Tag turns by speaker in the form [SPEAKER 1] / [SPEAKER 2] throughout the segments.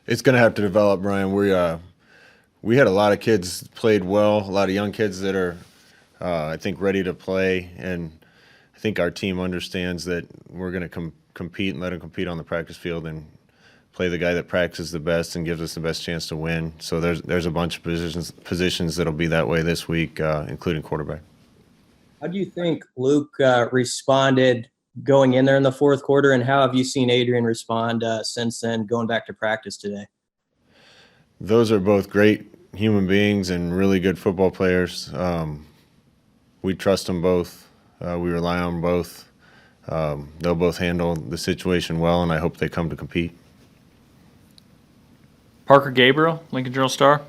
[SPEAKER 1] It's going to have to develop, Brian. We had a lot of kids played well, a lot of young kids that are, I think, ready to play, and I think our team understands that we're going to compete and let them compete on the practice field and play the guy that practices the best and gives us the best chance to win. So there's a bunch of positions that'll be that way this week, including quarterback.
[SPEAKER 2] How do you think Luke responded going in there in the fourth quarter, and how have you seen Adrian respond since then, going back to practice today?
[SPEAKER 1] Those are both great human beings and really good football players. We trust them both. We rely on both. They'll both handle the situation well, and I hope they come to compete.
[SPEAKER 3] Parker Gabriel, Lincoln Journal-Star.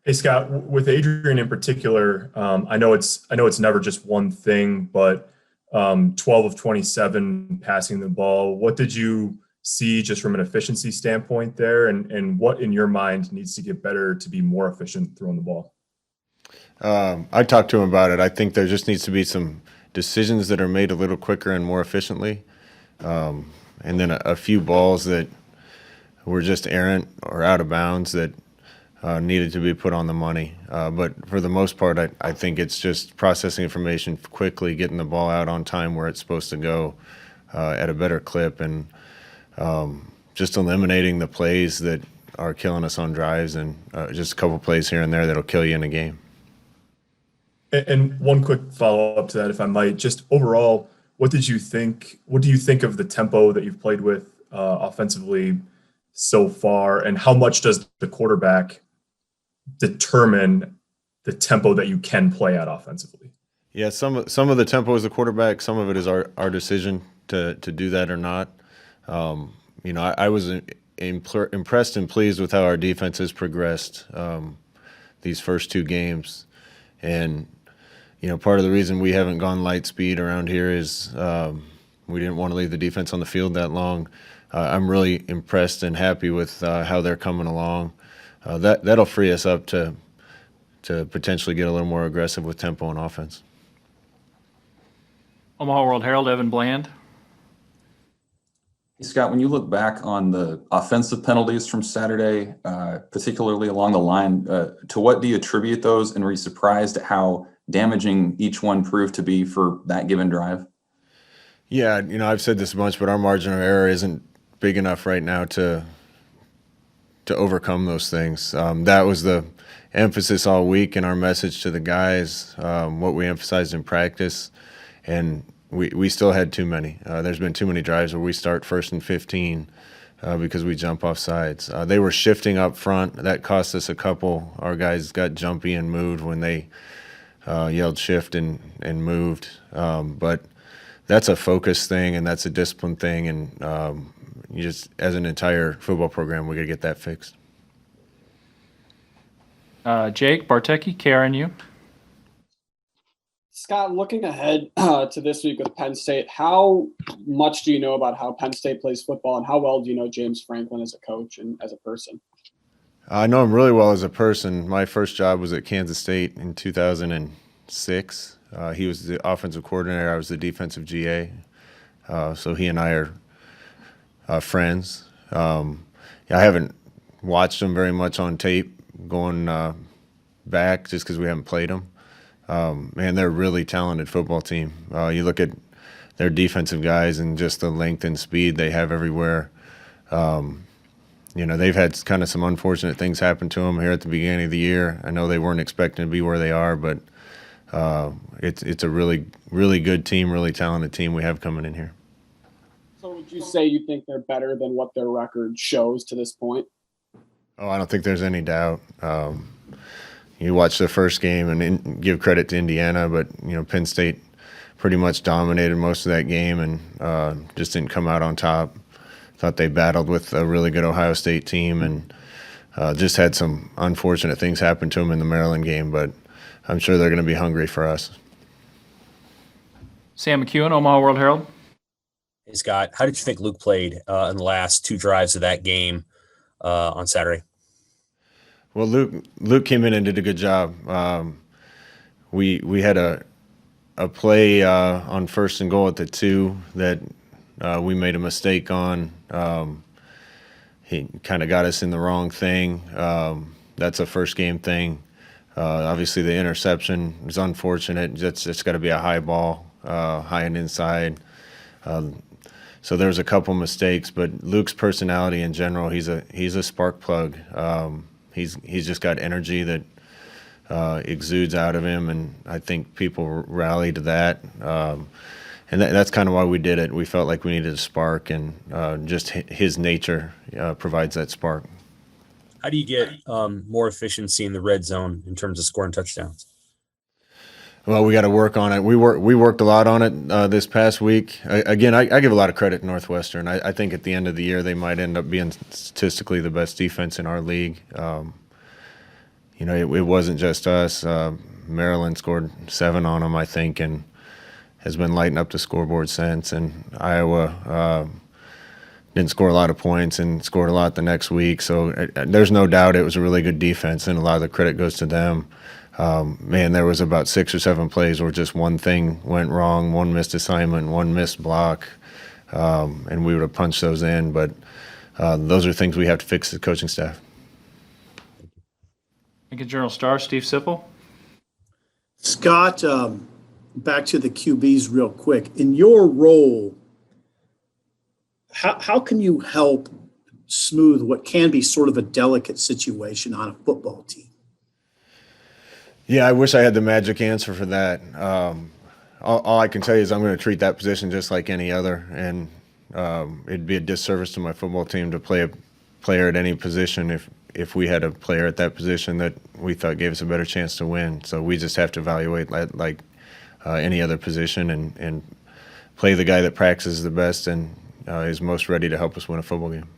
[SPEAKER 4] Hey Scott, with Adrian in particular, I know it's never just one thing, but 12 of 27 passing the ball. What did you see just from an efficiency standpoint there, and what in your mind needs to get better to be more efficient throwing the ball?
[SPEAKER 1] I talked to him about it. I think there just needs to be some decisions that are made a little quicker and more efficiently, and then a few balls that were just errant or out of bounds that needed to be put on the money. But for the most part, I think it's just processing information quickly, getting the ball out on time where it's supposed to go at a better clip, and just eliminating the plays that are killing us on drives, and just a couple plays here and there that'll kill you in a game.
[SPEAKER 4] And one quick follow-up to that, if I might, just overall, what do you think of the tempo that you've played with offensively so far, and how much does the quarterback determine the tempo that you can play at offensively?
[SPEAKER 1] Yeah, some of the tempo is the quarterback. Some of it is our decision to do that or not. I was impressed and pleased with how our defense has progressed these first two games, and part of the reason we haven't gone light speed around here is we didn't want to leave the defense on the field that long. I'm really impressed and happy with how they're coming along. That'll free us up to potentially get a little more aggressive with tempo and offense.
[SPEAKER 3] Omaha World-Herald, Evan Bland.
[SPEAKER 5] Hey, Scott, when you look back on the offensive penalties from Saturday, particularly along the line, to what do you attribute those, and were you surprised at how damaging each one proved to be for that given drive?
[SPEAKER 1] Yeah, I've said this a bunch, but our margin of error isn't big enough right now to overcome those things. That was the emphasis all week in our message to the guys, what we emphasized in practice, and we still had too many. There's been too many drives where we start 1st and 15 because we jump off sides. They were shifting up front. That cost us a couple. Our guys got jumpy and moved when they yelled shift and moved. But that's a focus thing, and that's a discipline thing, and you just, as an entire football program, we got to get that fixed.
[SPEAKER 3] Jake Bartecki, KRNU.
[SPEAKER 6] Scott, looking ahead to this week with Penn State, how much do you know about how Penn State plays football, and how well do you know James Franklin as a coach and as a person?
[SPEAKER 1] I know him really well as a person. My first job was at Kansas State in 2006. He was the offensive coordinator. I was the defensive GA. So he and I are friends. I haven't watched him very much on tape going back just because we haven't played them. Man, they're a really talented football team. You look at their defensive guys and just the length and speed they have everywhere. They've had kind of some unfortunate things happen to them here at the beginning of the year. I know they weren't expecting to be where they are, but it's a really, really good team, really talented team we have coming in here.
[SPEAKER 6] So would you say you think they're better than what their record shows to this point?
[SPEAKER 1] Oh, I don't think there's any doubt. You watch the first game and give credit to Indiana, but Penn State pretty much dominated most of that game and just didn't come out on top. Thought they battled with a really good Ohio State team and just had some unfortunate things happen to them in the Maryland game, but I'm sure they're going to be hungry for us.
[SPEAKER 3] Sam McEwen, Omaha World-Herald.
[SPEAKER 7] Hey, Scott, how did you think Luke played in the last two drives of that game on Saturday?
[SPEAKER 1] Well, Luke came in and did a good job. We had a play on 1st and goal at the 2 that we made a mistake on. he kind of got us in the wrong thing. That's a first game thing. Obviously, the interception is unfortunate. It's got to be a high ball, high and inside. So there's a couple mistakes, but Luke's personality in general, he's a spark plug. He's just got energy that exudes out of him, and I think people rally to that. And that's kind of why we did it. We felt like we needed a spark, and just his nature provides that spark.
[SPEAKER 7] How do you get more efficiency in the red zone in terms of scoring touchdowns?
[SPEAKER 1] Well, we got to work on it. We worked a lot on it this past week. Again, I give a lot of credit to Northwestern. I think at the end of the year they might end up being statistically the best defense in our league. It wasn't just us. Maryland scored 7 on them, I think, and has been lighting up the scoreboard since. And Iowa didn't score a lot of points and scored a lot the next week. So there's no doubt it was a really good defense, and a lot of the credit goes to them. Man, there was about 6 or 7 plays where just one thing went wrong, one missed assignment, one missed block, and we would have punched those in. But those are things we have to fix as a coaching staff.
[SPEAKER 3] Lincoln Journal-Star, Steve Sipple.
[SPEAKER 8] Scott, back to the QBs real quick. In your role, how can you help smooth what can be sort of a delicate situation on a football team?
[SPEAKER 1] Yeah, I wish I had the magic answer for that. All I can tell you is I'm going to treat that position just like any other, and it'd be a disservice to my football team to play a player at any position if we had a player at that position that we thought gave us a better chance to win. So we just have to evaluate like any other position and play the guy that practices the best and is most ready to help us win a football game.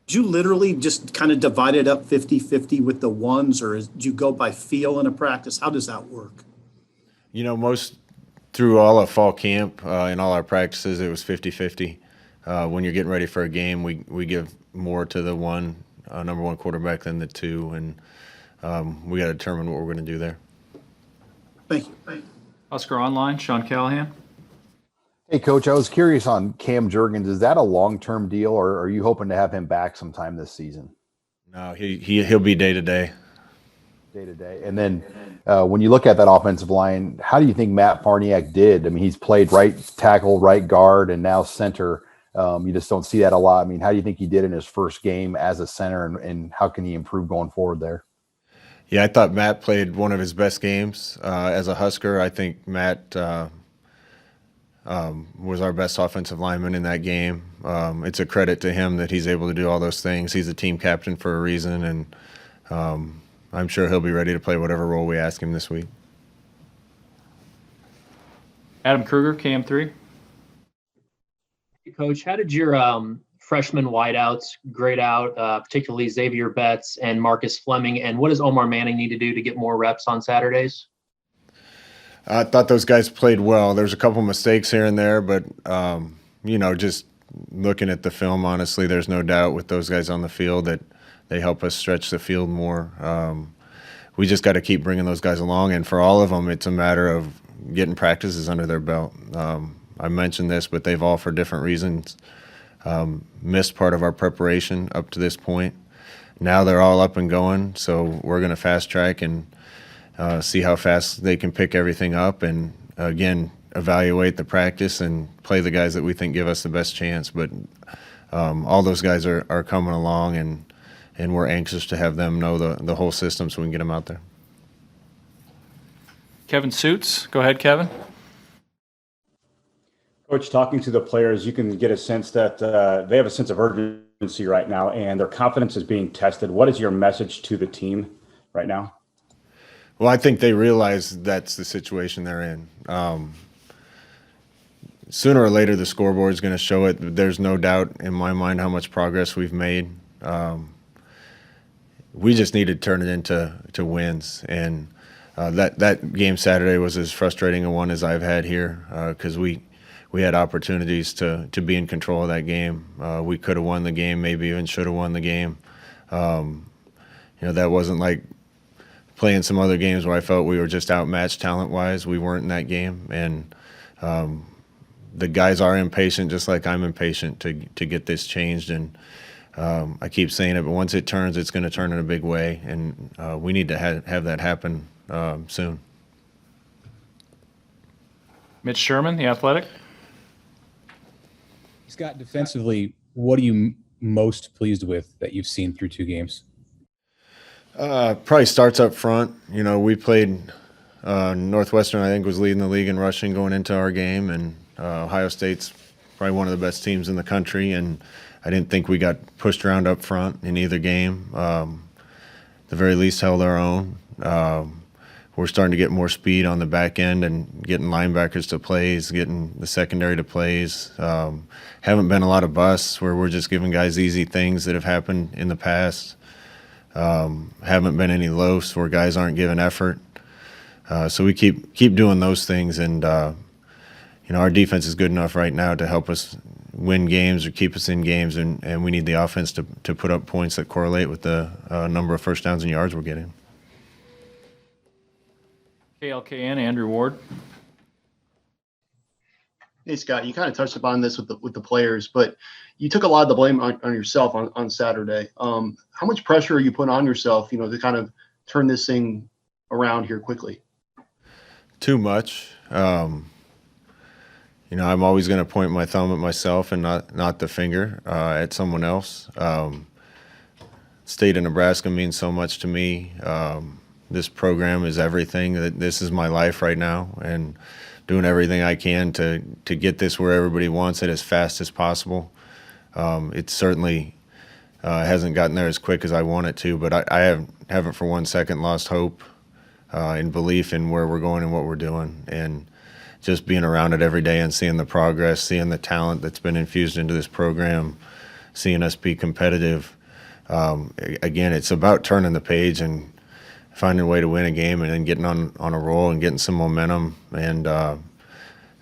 [SPEAKER 8] Did you literally just kind of divide it up 50-50 with the ones, or do you go by feel in a practice? How does that work?
[SPEAKER 1] Most through all of fall camp and all our practices, it was 50-50. When you're getting ready for a game, we give more to the number one quarterback than the 2, and we got to determine what we're going to do there.
[SPEAKER 8] Thank you.
[SPEAKER 3] Husker Online, Sean Callahan.
[SPEAKER 9] Hey, Coach, I was curious on Cam Jurgens. Is that a long-term deal, or are you hoping to have him back sometime this season?
[SPEAKER 1] No, he'll be day-to-day.
[SPEAKER 9] Day-to-day. And then when you look at that offensive line, how do you think Matt Farniak did? I mean, he's played right tackle, right guard, and now center. You just don't see that a lot. I mean, how do you think he did in his first game as a center, and how can he improve going forward there?
[SPEAKER 1] Yeah, I thought Matt played one of his best games as a Husker. I think Matt was our best offensive lineman in that game. It's a credit to him that he's able to do all those things. He's a team captain for a reason, and I'm sure he'll be ready to play whatever role we ask him this week.
[SPEAKER 3] Adam Kruger, KM3.
[SPEAKER 10] Coach, how did your freshman wideouts grade out, particularly Xavier Betts and Marcus Fleming, and what does Omar Manning need to do to get more reps on Saturdays?
[SPEAKER 1] I thought those guys played well. There's a couple mistakes here and there, but, just looking at the film, honestly, there's no doubt with those guys on the field that they help us stretch the field more. We just got to keep bringing those guys along, and for all of them, it's a matter of getting practices under their belt. I mentioned this, but they've all, for different reasons, missed part of our preparation up to this point. Now they're all up and going, so we're going to fast track and see how fast they can pick everything up, and again, evaluate the practice and play the guys that we think give us the best chance. But all those guys are coming along, and we're anxious to have them know the whole system so we can get them out there.
[SPEAKER 3] Kevin Suits. Go ahead, Kevin.
[SPEAKER 11] Coach, talking to the players, you can get a sense that they have a sense of urgency right now, and their confidence is being tested. What is your message to the team right now?
[SPEAKER 1] Well, I think they realize that's the situation they're in. Sooner or later, the scoreboard is going to show it. There's no doubt in my mind how much progress we've made. We just need to turn it into wins, and that game Saturday was as frustrating a one as I've had here because we had opportunities to be in control of that game. We could have won the game, maybe even should have won the game. That wasn't like playing some other games where I felt we were just outmatched talent-wise. We weren't in that game, and the guys are impatient, just like I'm impatient to get this changed. And I keep saying it, but once it turns, it's going to turn in a big way, and we need to have that happen soon.
[SPEAKER 3] Mitch Sherman, The Athletic.
[SPEAKER 12] Scott, defensively, what are you most pleased with that you've seen through 2 games?
[SPEAKER 1] Probably starts up front. You know, we played Northwestern, I think, was leading the league in rushing going into our game, and Ohio State's probably one of the best teams in the country, and I didn't think we got pushed around up front in either game. The very least held our own. We're starting to get more speed on the back end and getting linebackers to plays, getting the secondary to plays. Haven't been a lot of busts where we're just giving guys easy things that have happened in the past. Haven't been any loafs where guys aren't giving effort. So we keep doing those things, and you know, our defense is good enough right now to help us win games or keep us in games, and we need the offense to put up points that correlate with the number of first downs and yards we're getting.
[SPEAKER 3] KLKN, Andrew Ward.
[SPEAKER 13] Hey, Scott, you kind of touched upon this with the players, but you took a lot of the blame on yourself on Saturday. How much pressure are you putting on yourself, to kind of turn this thing around here quickly?
[SPEAKER 1] Too much. I'm always going to point my thumb at myself and not the finger at someone else. State of Nebraska means so much to me. This program is everything. This is my life right now, and doing everything I can to get this where everybody wants it as fast as possible. It certainly hasn't gotten there as quick as I want it to, but I haven't for 1 second lost hope and belief in where we're going and what we're doing. And just being around it every day and seeing the progress, seeing the talent that's been infused into this program, seeing us be competitive. Again, it's about turning the page and finding a way to win a game and then getting on a roll and getting some momentum. And I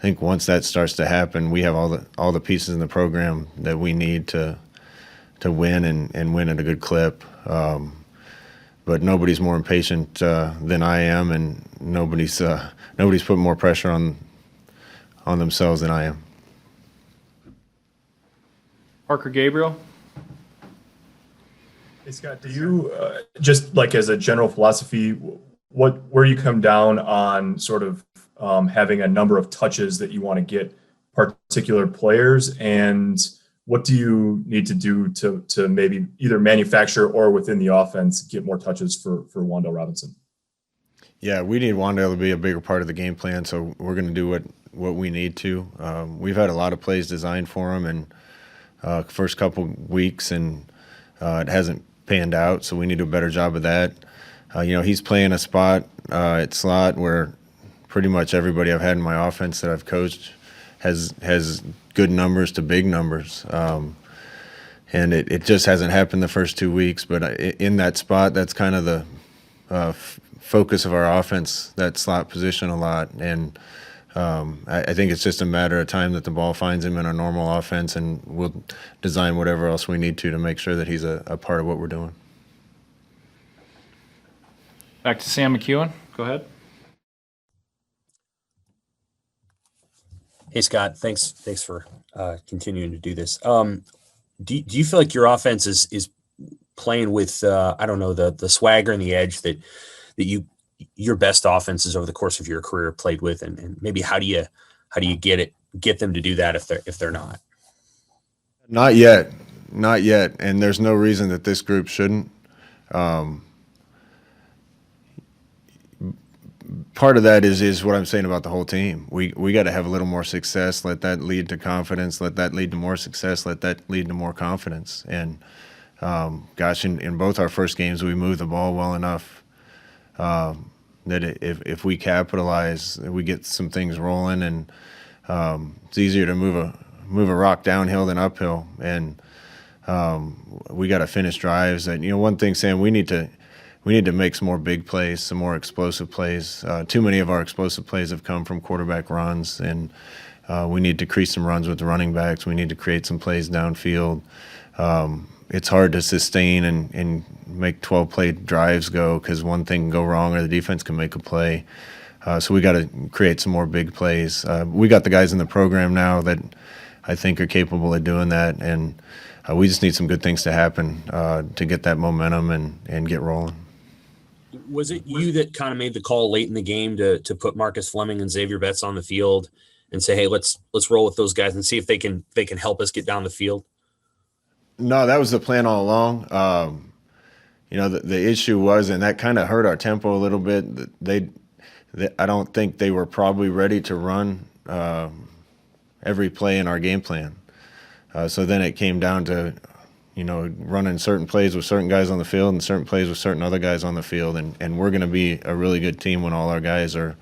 [SPEAKER 1] think once that starts to happen, we have all the pieces in the program that we need to win and win at a good clip. But nobody's more impatient than I am, and nobody's putting more pressure on themselves than I am.
[SPEAKER 3] Parker Gabriel.
[SPEAKER 4] Hey, Scott, do you, just like as a general philosophy, where you come down on sort of having a number of touches that you want to get particular players, and what do you need to do to maybe either manufacture or within the offense get more touches for Wan'Dale Robinson?
[SPEAKER 1] Yeah, we need Wan'Dale to be a bigger part of the game plan, so we're going to do what we need to. We've had a lot of plays designed for him in first couple weeks, and it hasn't panned out, so we need to do a better job of that. He's playing a spot at slot where pretty much everybody I've had in my offense that I've coached has good numbers to big numbers. And it just hasn't happened the first 2 weeks, but in that spot, that's kind of the focus of our offense, that slot position a lot. And I think it's just a matter of time that the ball finds him in our normal offense, and we'll design whatever else we need to make sure that he's a part of what we're doing.
[SPEAKER 3] Back to Sam McEwen. Go ahead.
[SPEAKER 7] Hey, Scott, thanks for continuing to do this. Do you feel like your offense is playing with the swagger and the edge that your best offenses over the course of your career played with, and maybe how do you get them to do that if they're not?
[SPEAKER 1] Not yet, and there's no reason that this group shouldn't. Part of that is what I'm saying about the whole team. We got to have a little more success. Let that lead to confidence. Let that lead to more success. Let that lead to more confidence. And in both our first games, we moved the ball well enough that if we capitalize, we get some things rolling, and it's easier to move a rock downhill than uphill. And we got to finish drives. That one thing, Sam, we need to make some more big plays, some more explosive plays. Too many of our explosive plays have come from quarterback runs, and we need to create some runs with the running backs. We need to create some plays downfield. It's hard to sustain and make 12-play drives go because one thing can go wrong or the defense can make a play. So we got to create some more big plays. We got the guys in the program now that I think are capable of doing that, and we just need some good things to happen to get that momentum and get rolling.
[SPEAKER 7] Was it you that kind of made the call late in the game to put Marcus Fleming and Xavier Betts on the field and say, hey, let's roll with those guys and see if they can help us get down the field?
[SPEAKER 1] No, that was the plan all along. The issue was, and that kind of hurt our tempo a little bit. I don't think they were probably ready to run every play in our game plan. So then it came down to, running certain plays with certain guys on the field and certain plays with certain other guys on the field. And we're going to be a really good team when all our guys are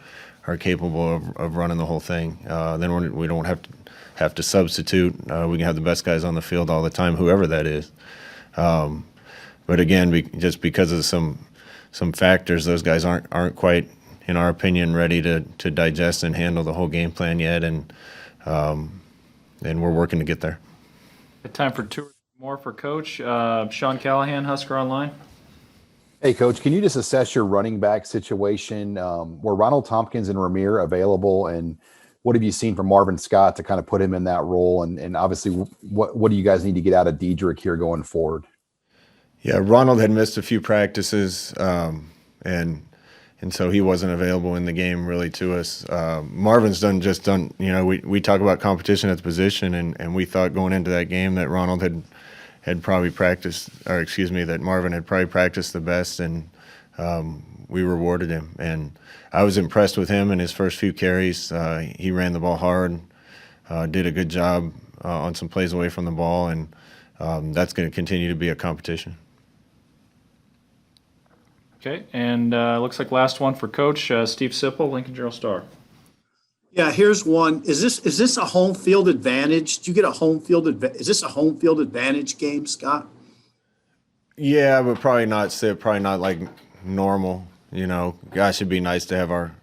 [SPEAKER 1] capable of running the whole thing. Then we don't have to substitute. We can have the best guys on the field all the time, whoever that is. But again, just because of some factors, those guys aren't quite, in our opinion, ready to digest and handle the whole game plan yet, and we're working to get there.
[SPEAKER 3] Time for two more for Coach. Sean Callahan, Husker Online.
[SPEAKER 9] Hey, Coach, can you just assess your running back situation? Were Ronald Tompkins and Ramir available, and what have you seen from Marvin Scott to kind of put him in that role? And obviously, what do you guys need to get out of Diedrich here going forward?
[SPEAKER 1] Yeah, Ronald had missed a few practices, and so he wasn't available in the game really to us. Marvin's done. We talk about competition at the position, and we thought going into that game that Ronald had probably practiced, that Marvin had probably practiced the best, and we rewarded him. And I was impressed with him in his first few carries. He ran the ball hard, did a good job on some plays away from the ball, and that's going to continue to be a competition.
[SPEAKER 3] Okay, and looks like last one for Coach Steve Sipple, Lincoln Journal-Star.
[SPEAKER 8] Yeah, here's one. Is this a home field advantage? Do you get a home field is this a home field advantage game, Scott?
[SPEAKER 1] Yeah, but probably not like normal. Gosh, it'd be nice to have our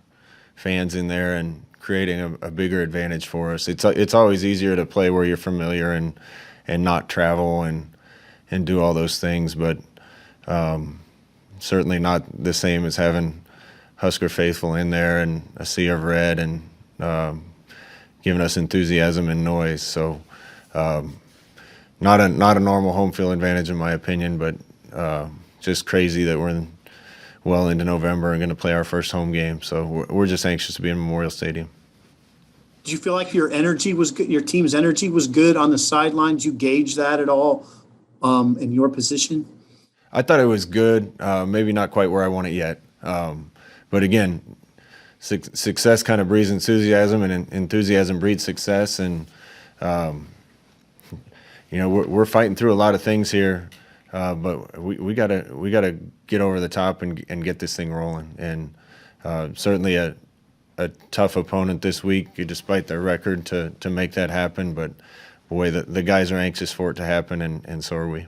[SPEAKER 1] fans in there and creating a bigger advantage for us. It's always easier to play where you're familiar and not travel and do all those things, but certainly not the same as having Husker faithful in there and a sea of red and giving us enthusiasm and noise. So not a normal home field advantage in my opinion, but just crazy that we're well into November and going to play our first home game. So we're just anxious to be in Memorial Stadium.
[SPEAKER 8] Did you feel like your energy was good? Your team's energy was good on the sidelines? You gauge that at all in your position?
[SPEAKER 1] I thought it was good. Maybe not quite where I want it yet. But again, success kind of breeds enthusiasm, and enthusiasm breeds success. And we're fighting through a lot of things here, but we gotta get over the top and get this thing rolling. And certainly a tough opponent this week, despite their record, to make that happen. But boy, the guys are anxious for it to happen, and so are we.